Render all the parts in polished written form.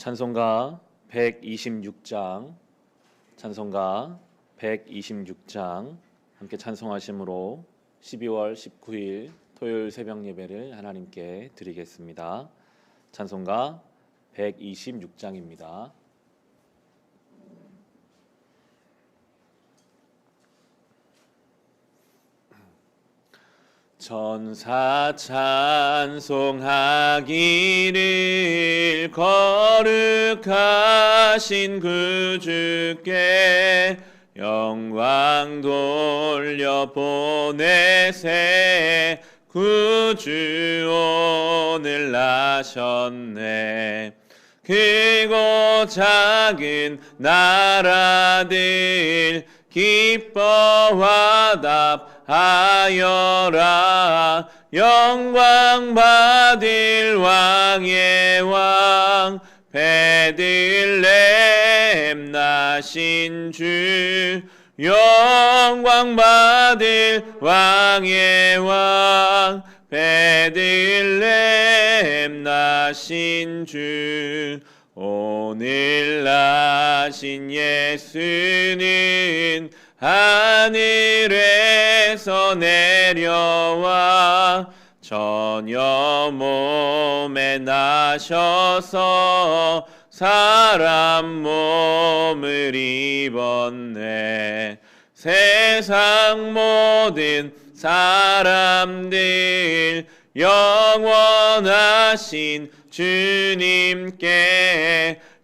찬송가 126장, 찬송가 126장 함께 찬송하심으로 12월 19일 토요일 새벽 예배를 하나님께 드리겠습니다. 찬송가 126장입니다. 천사 찬송하기를 거룩하신 구주께 영광 돌려보내세. 구주 오늘 나셨네. 크고 작은 나라들 기뻐 화답하여라. 영광 받을 왕의 왕 베들레헴 나신 주. 영광 받을 왕의 왕 베들레헴 나신 주. 오늘 나신 예수는 하늘에서 내려와 처녀 몸에 나셔서 사람 몸을 입었네. 세상 모든 사람들 영원하신 주님께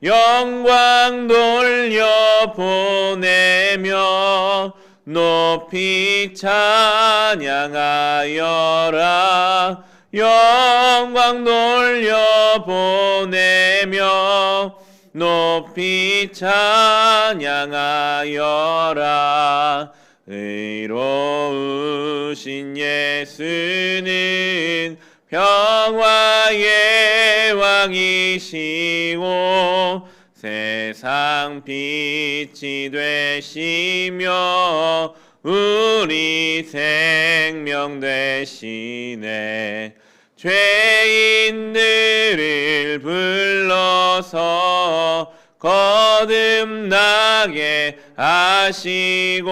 영광 돌려보내며 높이 찬양하여라. 영광 돌려보내며 높이 찬양하여라. 의로우신 예수는 평화의 왕이시오. 세상 빛이 되시며 우리 생명 되시네. 죄인들을 불러서 거듭나게 하시고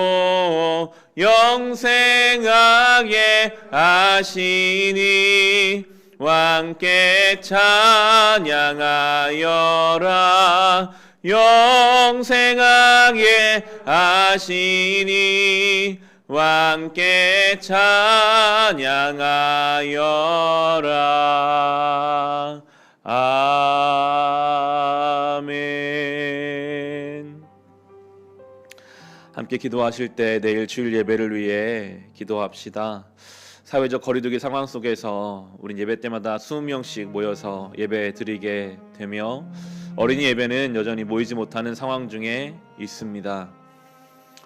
영생하게 하시니 왕께 찬양하여라. 영생하게 하시니 왕께 찬양하여라. 아멘. 함께 기도하실 때 내일 주일 예배를 위해 기도합시다. 사회적 거리두기 상황 속에서 우린 예배 때마다 20명씩 모여서 예배 드리게 되며 어린이 예배는 여전히 모이지 못하는 상황 중에 있습니다.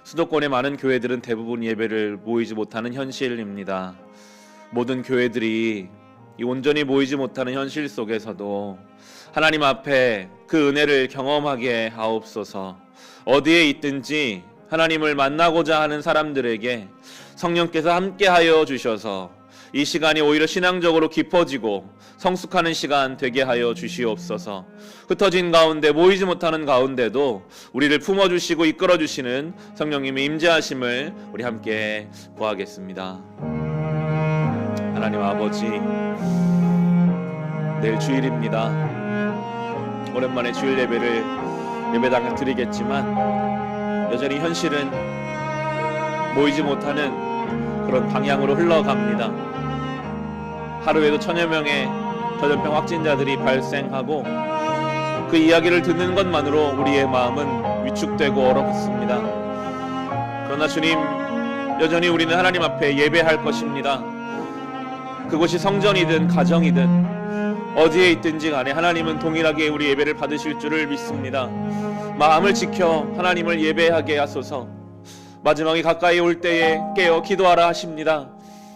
수도권의 많은 교회들은 대부분 예배를 모이지 못하는 현실입니다. 모든 교회들이 이 온전히 모이지 못하는 현실 속에서도 하나님 앞에 그 은혜를 경험하게 하옵소서. 어디에 있든지 하나님을 만나고자 하는 사람들에게 성령께서 함께하여 주셔서 이 시간이 오히려 신앙적으로 깊어지고 성숙하는 시간 되게 하여 주시옵소서. 흩어진 가운데 모이지 못하는 가운데도 우리를 품어주시고 이끌어주시는 성령님의 임재하심을 우리 함께 구하겠습니다. 하나님 아버지, 내일 주일입니다. 오랜만에 주일 예배를 예배당에 드리겠지만 여전히 현실은 모이지 못하는 그런 방향으로 흘러갑니다. 하루에도 1000여 명의 전염병 확진자들이 발생하고 그 이야기를 듣는 것만으로 우리의 마음은 위축되고 얼어붙습니다. 그러나 주님, 여전히 우리는 하나님 앞에 예배할 것입니다. 그곳이 성전이든 가정이든 어디에 있든지 간에 하나님은 동일하게 우리 예배를 받으실 줄을 믿습니다. 마음을 지켜 하나님을 예배하게 하소서. 마지막이 가까이 올 때에 깨어 기도하라 하십니다.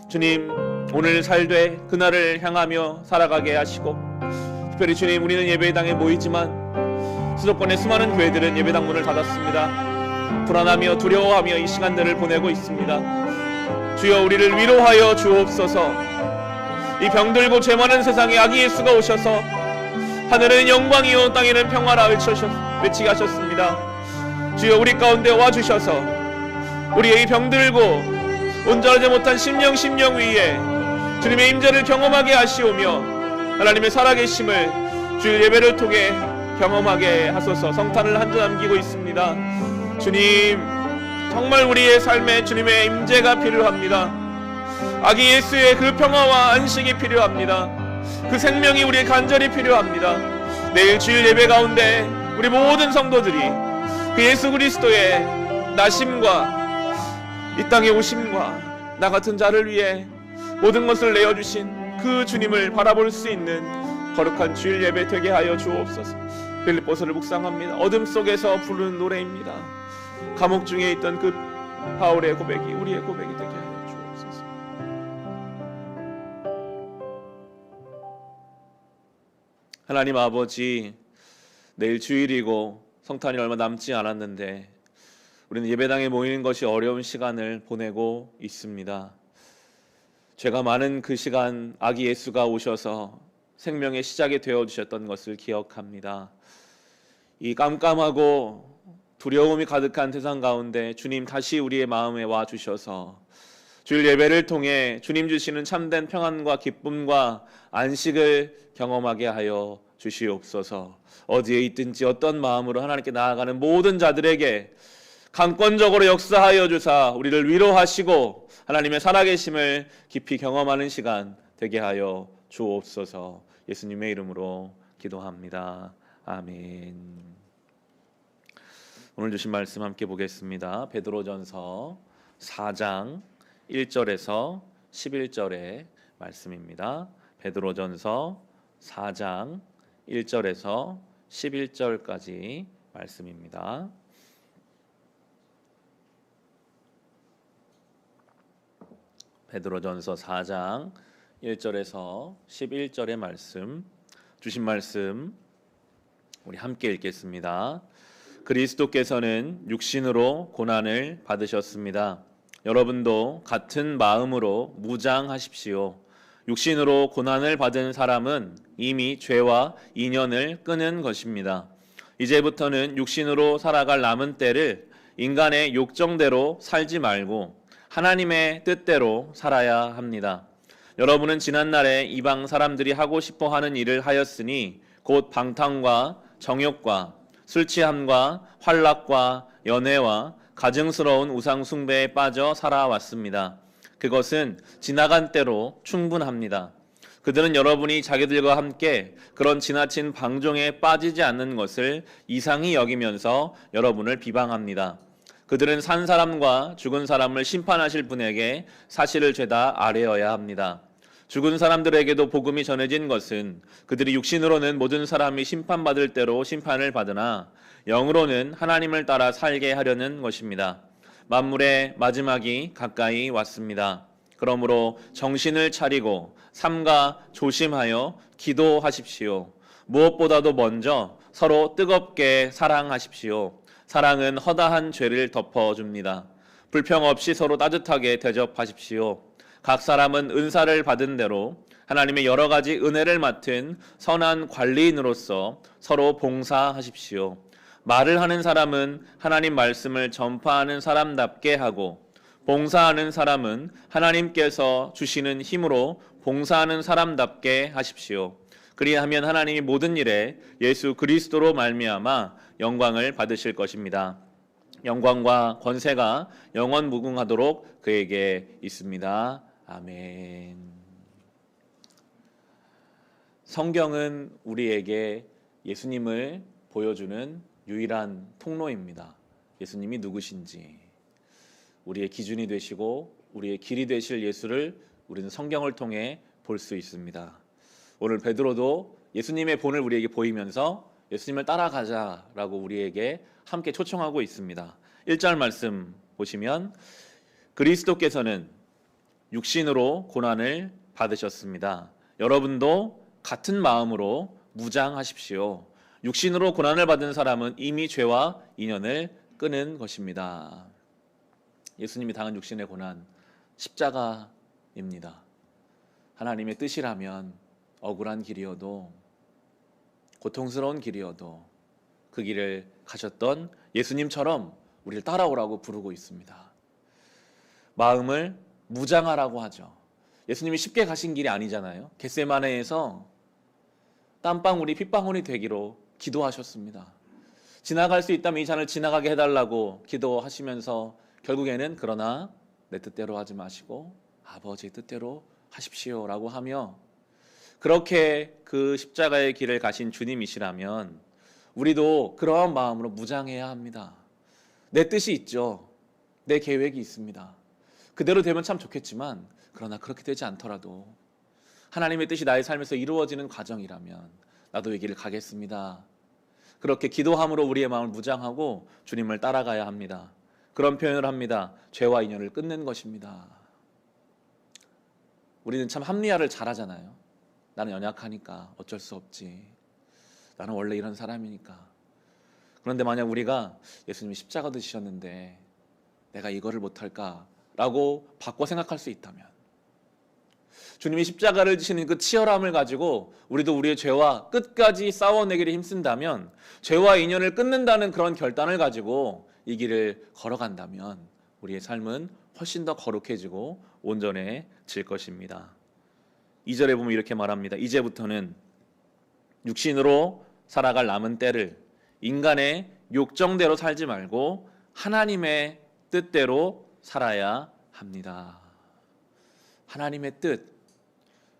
주님, 오늘 살되 그날을 향하며 살아가게 하시고, 특별히 주님, 우리는 예배당에 모이지만 수도권의 수많은 교회들은 예배당 문을 닫았습니다. 불안하며 두려워하며 이 시간들을 보내고 있습니다. 주여, 우리를 위로하여 주옵소서. 이 병들고 죄 많은 세상에 아기 예수가 오셔서 하늘은 영광이요 땅에는 평화라 외치게 하셨습니다. 주여 우리 가운데 와주셔서 우리의 이 병들고 온전하지 못한 심령 위에 주님의 임재를 경험하게 하시오며 하나님의 살아계심을 주일 예배를 통해 경험하게 하소서. 성탄을 한 주 남기고 있습니다. 주님, 정말 우리의 삶에 주님의 임재가 필요합니다. 아기 예수의 그 평화와 안식이 필요합니다. 그 생명이 우리의 간절히 필요합니다. 내일 주일 예배 가운데 우리 모든 성도들이 그 예수 그리스도의 나심과 이 땅에 오심과 나 같은 자를 위해 모든 것을 내어주신 그 주님을 바라볼 수 있는 거룩한 주일 예배 되게 하여 주옵소서. 빌립보서를 묵상합니다. 어둠 속에서 부르는 노래입니다. 감옥 중에 있던 그 바울의 고백이 우리의 고백이 되게 하여 주옵소서. 하나님 아버지, 내일 주일이고 성탄이 얼마 남지 않았는데 우리는 예배당에 모이는 것이 어려운 시간을 보내고 있습니다. 죄가 많은 그 시간 아기 예수가 오셔서 생명의 시작이 되어주셨던 것을 기억합니다. 이 깜깜하고 두려움이 가득한 세상 가운데 주님 다시 우리의 마음에 와주셔서 주일 예배를 통해 주님 주시는 참된 평안과 기쁨과 안식을 경험하게 하여 주시옵소서. 어디에 있든지 어떤 마음으로 하나님께 나아가는 모든 자들에게 강권적으로 역사하여 주사 우리를 위로하시고 하나님의 살아계심을 깊이 경험하는 시간 되게 하여 주옵소서. 예수님의 이름으로 기도합니다. 아멘. 오늘 주신 말씀 함께 보겠습니다. 베드로전서 4장 1절에서 11절의 말씀입니다. 베드로전서 4장 1절에서 11절까지 말씀입니다. 베드로전서 4장 1절에서 11절의 말씀, 주신 말씀 우리 함께 읽겠습니다. 그리스도께서는 육신으로 고난을 받으셨습니다. 여러분도 같은 마음으로 무장하십시오. 육신으로 고난을 받은 사람은 이미 죄와 인연을 끊은 것입니다. 이제부터는 육신으로 살아갈 남은 때를 인간의 욕정대로 살지 말고 하나님의 뜻대로 살아야 합니다. 여러분은 지난날에 이방 사람들이 하고 싶어 하는 일을 하였으니 곧 방탕과 정욕과 술 취함과 환락과 연애와 가증스러운 우상 숭배에 빠져 살아왔습니다. 그것은 지나간 때로 충분합니다. 그들은 여러분이 자기들과 함께 그런 지나친 방종에 빠지지 않는 것을 이상히 여기면서 여러분을 비방합니다. 그들은 산 사람과 죽은 사람을 심판하실 분에게 사실을 죄다 아뢰어야 합니다. 죽은 사람들에게도 복음이 전해진 것은 그들이 육신으로는 모든 사람이 심판받을 대로 심판을 받으나 영으로는 하나님을 따라 살게 하려는 것입니다. 만물의 마지막이 가까이 왔습니다. 그러므로 정신을 차리고 삼가 조심하여 기도하십시오. 무엇보다도 먼저 서로 뜨겁게 사랑하십시오. 사랑은 허다한 죄를 덮어줍니다. 불평 없이 서로 따뜻하게 대접하십시오. 각 사람은 은사를 받은 대로 하나님의 여러 가지 은혜를 맡은 선한 관리인으로서 서로 봉사하십시오. 말을 하는 사람은 하나님 말씀을 전파하는 사람답게 하고 봉사하는 사람은 하나님께서 주시는 힘으로 봉사하는 사람답게 하십시오. 그리하면 하나님이 모든 일에 예수 그리스도로 말미암아 영광을 받으실 것입니다. 영광과 권세가 영원 무궁하도록 그에게 있습니다. 아멘. 성경은 우리에게 예수님을 보여주는 유일한 통로입니다. 예수님이 누구신지 우리의 기준이 되시고 우리의 길이 되실 예수를 우리는 성경을 통해 볼 수 있습니다. 오늘 베드로도 예수님의 본을 우리에게 보이면서 예수님을 따라가자라고 우리에게 함께 초청하고 있습니다. 1절 말씀 보시면 그리스도께서는 육신으로 고난을 받으셨습니다. 여러분도 같은 마음으로 무장하십시오. 육신으로 고난을 받은 사람은 이미 죄와 인연을 끊은 것입니다. 예수님이 당한 육신의 고난, 십자가입니다. 하나님의 뜻이라면 억울한 길이어도 고통스러운 길이어도 그 길을 가셨던 예수님처럼 우리를 따라오라고 부르고 있습니다. 마음을 무장하라고 하죠. 예수님이 쉽게 가신 길이 아니잖아요. 겟세마네에서 땀방울이 핏방울이 되기로 기도하셨습니다. 지나갈 수 있다면 이 잔을 지나가게 해달라고 기도하시면서 결국에는 그러나 내 뜻대로 하지 마시고 아버지의 뜻대로 하십시오라고 하며, 그렇게 그 십자가의 길을 가신 주님이시라면 우리도 그러한 마음으로 무장해야 합니다. 내 뜻이 있죠. 내 계획이 있습니다. 그대로 되면 참 좋겠지만 그러나 그렇게 되지 않더라도 하나님의 뜻이 나의 삶에서 이루어지는 과정이라면 나도 이 길을 가겠습니다. 그렇게 기도함으로 우리의 마음을 무장하고 주님을 따라가야 합니다. 그런 표현을 합니다. 죄와 인연을 끊는 것입니다. 우리는 참 합리화를 잘하잖아요. 나는 연약하니까 어쩔 수 없지. 나는 원래 이런 사람이니까. 그런데 만약 우리가 예수님이 십자가 지셨는데 내가 이거를 못할까? 라고 바꿔 생각할 수 있다면, 주님이 십자가를 지시는 그 치열함을 가지고 우리도 우리의 죄와 끝까지 싸워내기를 힘쓴다면, 죄와 인연을 끊는다는 그런 결단을 가지고 이 길을 걸어간다면 우리의 삶은 훨씬 더 거룩해지고 온전해질 것입니다. 2절에 보면 이렇게 말합니다. 이제부터는 육신으로 살아갈 남은 때를 인간의 욕정대로 살지 말고 하나님의 뜻대로 살아야 합니다. 하나님의 뜻,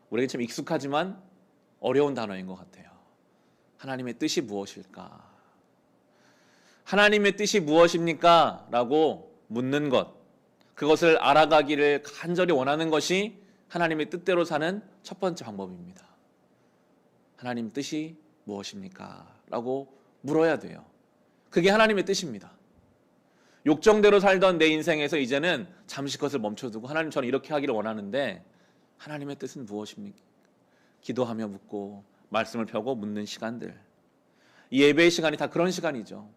우리에게 참 익숙하지만 어려운 단어인 것 같아요. 하나님의 뜻이 무엇일까? 하나님의 뜻이 무엇입니까? 라고 묻는 것, 그것을 알아가기를 간절히 원하는 것이 하나님의 뜻대로 사는 첫 번째 방법입니다. 하나님 뜻이 무엇입니까? 라고 물어야 돼요. 그게 하나님의 뜻입니다. 욕정대로 살던 내 인생에서 이제는 잠시 그것을 멈춰두고, 하나님, 저는 이렇게 하기를 원하는데 하나님의 뜻은 무엇입니까? 기도하며 묻고 말씀을 펴고 묻는 시간들, 이 예배의 시간이 다 그런 시간이죠.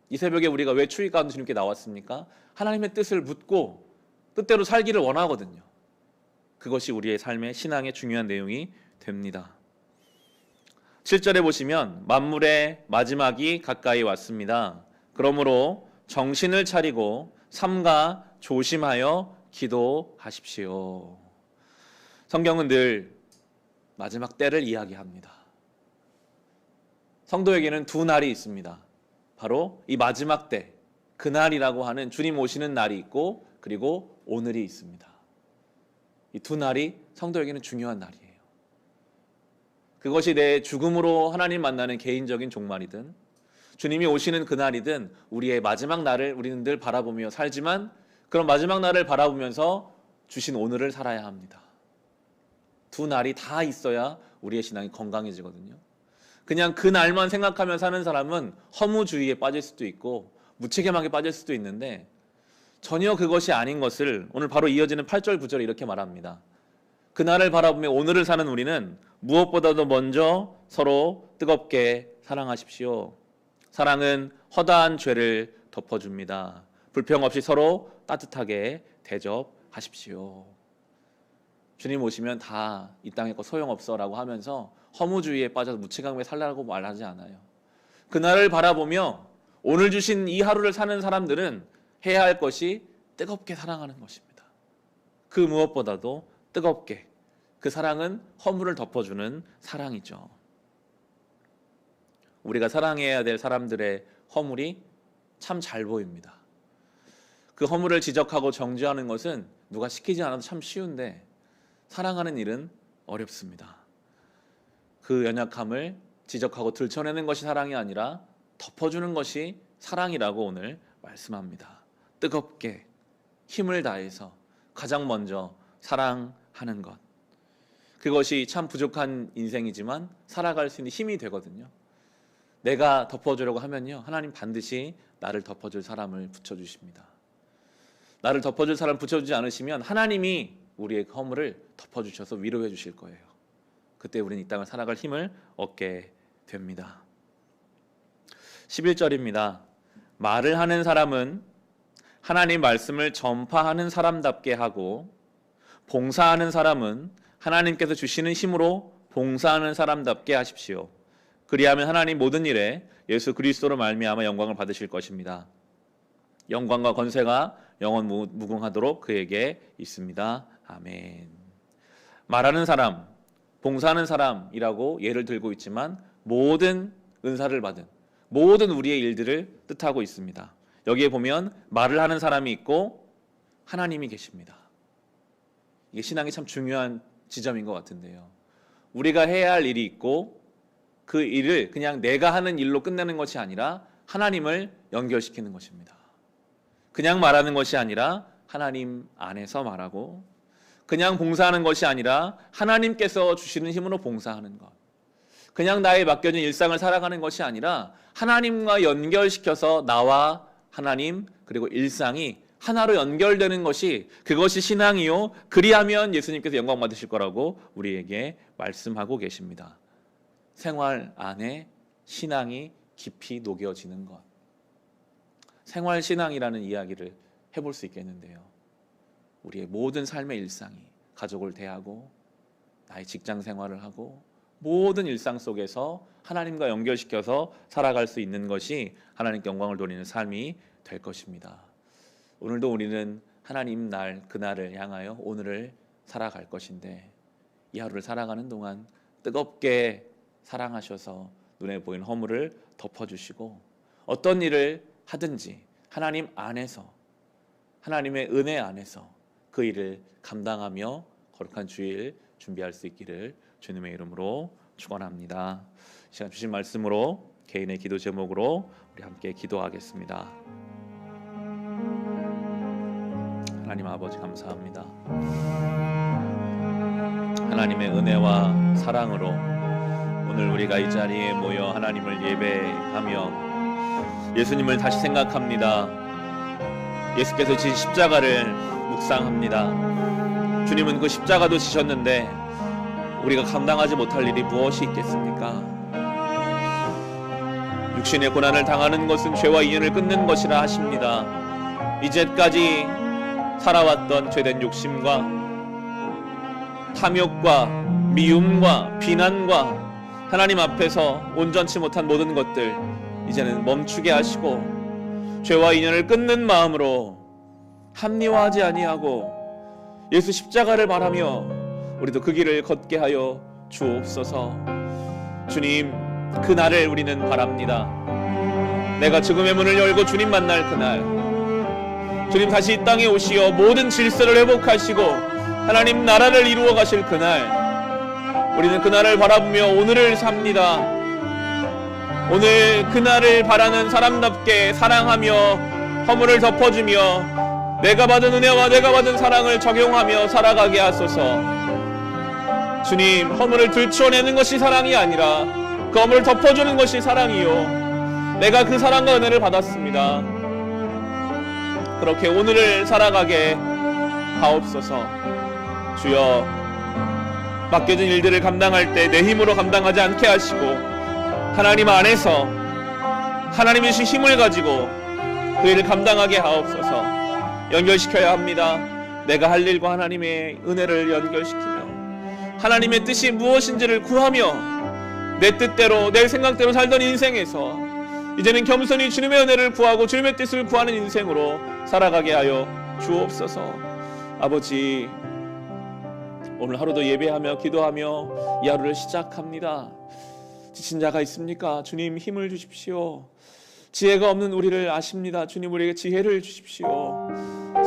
이 새벽에 우리가 왜 추위 가운데 주님께 나왔습니까? 하나님의 뜻을 묻고 뜻대로 살기를 원하거든요. 그것이 우리의 삶의 신앙의 중요한 내용이 됩니다. 7절에 보시면 만물의 마지막이 가까이 왔습니다. 그러므로 정신을 차리고 삼가 조심하여 기도하십시오. 성경은 늘 마지막 때를 이야기합니다. 성도에게는 두 날이 있습니다. 바로 이 마지막 때, 그날이라고 하는 주님 오시는 날이 있고, 그리고 오늘이 있습니다. 이 두 날이 성도에게는 중요한 날이에요. 그것이 내 죽음으로 하나님 만나는 개인적인 종말이든 주님이 오시는 그날이든 우리의 마지막 날을 우리는 늘 바라보며 살지만, 그런 마지막 날을 바라보면서 주신 오늘을 살아야 합니다. 두 날이 다 있어야 우리의 신앙이 건강해지거든요. 그냥 그 날만 생각하며 사는 사람은 허무주의에 빠질 수도 있고 무책임하게 빠질 수도 있는데, 전혀 그것이 아닌 것을 오늘 바로 이어지는 8절 9절에 이렇게 말합니다. 그날을 바라보며 오늘을 사는 우리는 무엇보다도 먼저 서로 뜨겁게 사랑하십시오. 사랑은 허다한 죄를 덮어줍니다. 불평 없이 서로 따뜻하게 대접하십시오. 주님 오시면 다 이 땅에 거 소용없어 라고 하면서 허무주의에 빠져서 무책임하게 살라고 말하지 않아요. 그날을 바라보며 오늘 주신 이 하루를 사는 사람들은 해야 할 것이 뜨겁게 사랑하는 것입니다. 그 무엇보다도 뜨겁게, 그 사랑은 허물을 덮어주는 사랑이죠. 우리가 사랑해야 될 사람들의 허물이 참 잘 보입니다. 그 허물을 지적하고 정죄하는 것은 누가 시키지 않아도 참 쉬운데, 사랑하는 일은 어렵습니다. 그 연약함을 지적하고 들춰내는 것이 사랑이 아니라 덮어주는 것이 사랑이라고 오늘 말씀합니다. 뜨겁게 힘을 다해서 가장 먼저 사랑하는 것, 그것이 참 부족한 인생이지만 살아갈 수 있는 힘이 되거든요. 내가 덮어주려고 하면요, 하나님 반드시 나를 덮어줄 사람을 붙여주십니다. 나를 덮어줄 사람 붙여주지 않으시면 하나님이 우리의 허물을 덮어주셔서 위로해 주실 거예요. 그때 우리는 이 땅을 살아갈 힘을 얻게 됩니다. 11절입니다. 말을 하는 사람은 하나님 말씀을 전파하는 사람답게 하고, 봉사하는 사람은 하나님께서 주시는 힘으로 봉사하는 사람답게 하십시오. 그리하면 하나님 모든 일에 예수 그리스도로 말미암아 영광을 받으실 것입니다. 영광과 권세가 영원 무궁하도록 그에게 있습니다. 아멘. 말하는 사람, 봉사하는 사람이라고 예를 들고 있지만 모든 은사를 받은 모든 우리의 일들을 뜻하고 있습니다. 여기에 보면 말을 하는 사람이 있고 하나님이 계십니다. 이게 신앙이 참 중요한 지점인 것 같은데요. 우리가 해야 할 일이 있고 그 일을 그냥 내가 하는 일로 끝내는 것이 아니라 하나님을 연결시키는 것입니다. 그냥 말하는 것이 아니라 하나님 안에서 말하고, 그냥 봉사하는 것이 아니라 하나님께서 주시는 힘으로 봉사하는 것, 그냥 나의 맡겨진 일상을 살아가는 것이 아니라 하나님과 연결시켜서 나와 하나님 그리고 일상이 하나로 연결되는 것이, 그것이 신앙이요 그리하면 예수님께서 영광 받으실 거라고 우리에게 말씀하고 계십니다. 생활 안에 신앙이 깊이 녹여지는 것, 생활 신앙이라는 이야기를 해볼 수 있겠는데요. 우리의 모든 삶의 일상이, 가족을 대하고 나의 직장 생활을 하고 모든 일상 속에서 하나님과 연결시켜서 살아갈 수 있는 것이 하나님께 영광을 돌리는 삶이 될 것입니다. 오늘도 우리는 하나님 날, 그날을 향하여 오늘을 살아갈 것인데, 이 하루를 살아가는 동안 뜨겁게 사랑하셔서 눈에 보이는 허물을 덮어주시고, 어떤 일을 하든지 하나님 안에서, 하나님의 은혜 안에서 그 일을 감당하며 거룩한 주일 준비할 수 있기를 주님의 이름으로 축원합니다. 시간 주신 말씀으로 개인의 기도 제목으로 우리 함께 기도하겠습니다. 하나님 아버지 감사합니다. 하나님의 은혜와 사랑으로 오늘 우리가 이 자리에 모여 하나님을 예배하며 예수님을 다시 생각합니다. 예수께서 지신 십자가를 묵상합니다. 주님은 그 십자가도 지셨는데 우리가 감당하지 못할 일이 무엇이 있겠습니까? 육신의 고난을 당하는 것은 죄와 인연을 끊는 것이라 하십니다. 이제까지 살아왔던 죄된 욕심과 탐욕과 미움과 비난과 하나님 앞에서 온전치 못한 모든 것들 이제는 멈추게 하시고, 죄와 인연을 끊는 마음으로 합리화하지 아니하고 예수 십자가를 바라며 우리도 그 길을 걷게 하여 주옵소서. 주님, 그날을 우리는 바랍니다. 내가 죽음의 문을 열고 주님 만날 그날, 주님 다시 이 땅에 오시어 모든 질서를 회복하시고 하나님 나라를 이루어 가실 그날, 우리는 그날을 바라보며 오늘을 삽니다. 오늘 그날을 바라는 사람답게 사랑하며 허물을 덮어주며 내가 받은 은혜와 내가 받은 사랑을 적용하며 살아가게 하소서. 주님, 허물을 들추어내는 것이 사랑이 아니라 그 허물을 덮어주는 것이 사랑이요, 내가 그 사랑과 은혜를 받았습니다. 그렇게 오늘을 살아가게 하옵소서. 주여, 맡겨진 일들을 감당할 때 내 힘으로 감당하지 않게 하시고 하나님 안에서 하나님의 힘을 가지고 그 일을 감당하게 하옵소서. 연결시켜야 합니다. 내가 할 일과 하나님의 은혜를 연결시키며 하나님의 뜻이 무엇인지를 구하며 내 뜻대로 내 생각대로 살던 인생에서 이제는 겸손히 주님의 은혜를 구하고 주님의 뜻을 구하는 인생으로 살아가게 하여 주옵소서. 아버지, 오늘 하루도 예배하며 기도하며 이 하루를 시작합니다. 지친 자가 있습니까? 주님 힘을 주십시오. 지혜가 없는 우리를 아십니다. 주님 우리에게 지혜를 주십시오.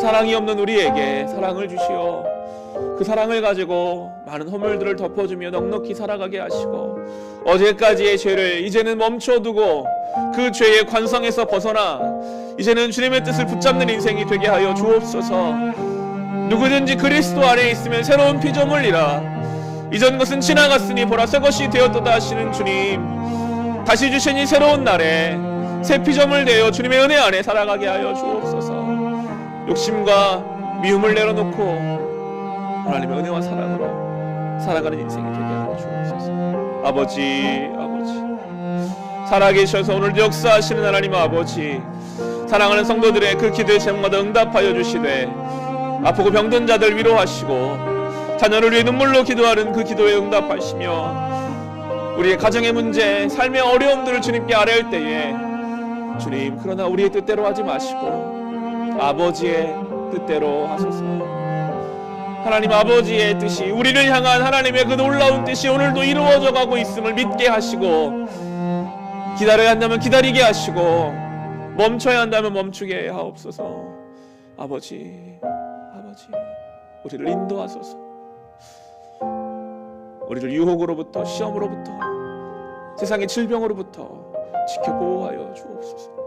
사랑이 없는 우리에게 사랑을 주시오. 그 사랑을 가지고 많은 허물들을 덮어주며 넉넉히 살아가게 하시고 어제까지의 죄를 이제는 멈춰두고 그 죄의 관성에서 벗어나 이제는 주님의 뜻을 붙잡는 인생이 되게 하여 주옵소서. 누구든지 그리스도 안에 있으면 새로운 피조물이라 이전 것은 지나갔으니 보라 새 것이 되었도다 하시는 주님, 다시 주신 이 새로운 날에 새 피조물 되어 주님의 은혜 안에 살아가게 하여 주옵소서. 욕심과 미움을 내려놓고 하나님의 은혜와 사랑으로 살아가는 인생이 되게 하여 주옵소서. 아버지, 살아계셔서 오늘도 역사하시는 하나님 아버지, 사랑하는 성도들의 그 기도의 제목마다 응답하여 주시되 아프고 병든 자들 위로하시고 자녀를 위해 눈물로 기도하는 그 기도에 응답하시며 우리의 가정의 문제, 삶의 어려움들을 주님께 아뢰할 때에 주님, 그러나 우리의 뜻대로 하지 마시고 아버지의 뜻대로 하소서. 하나님 아버지의 뜻이, 우리를 향한 하나님의 그 놀라운 뜻이 오늘도 이루어져 가고 있음을 믿게 하시고, 기다려야 한다면 기다리게 하시고, 멈춰야 한다면 멈추게 하옵소서. 아버지, 우리를 인도하소서. 우리를 유혹으로부터, 시험으로부터, 세상의 질병으로부터 지켜 보호하여 주옵소서.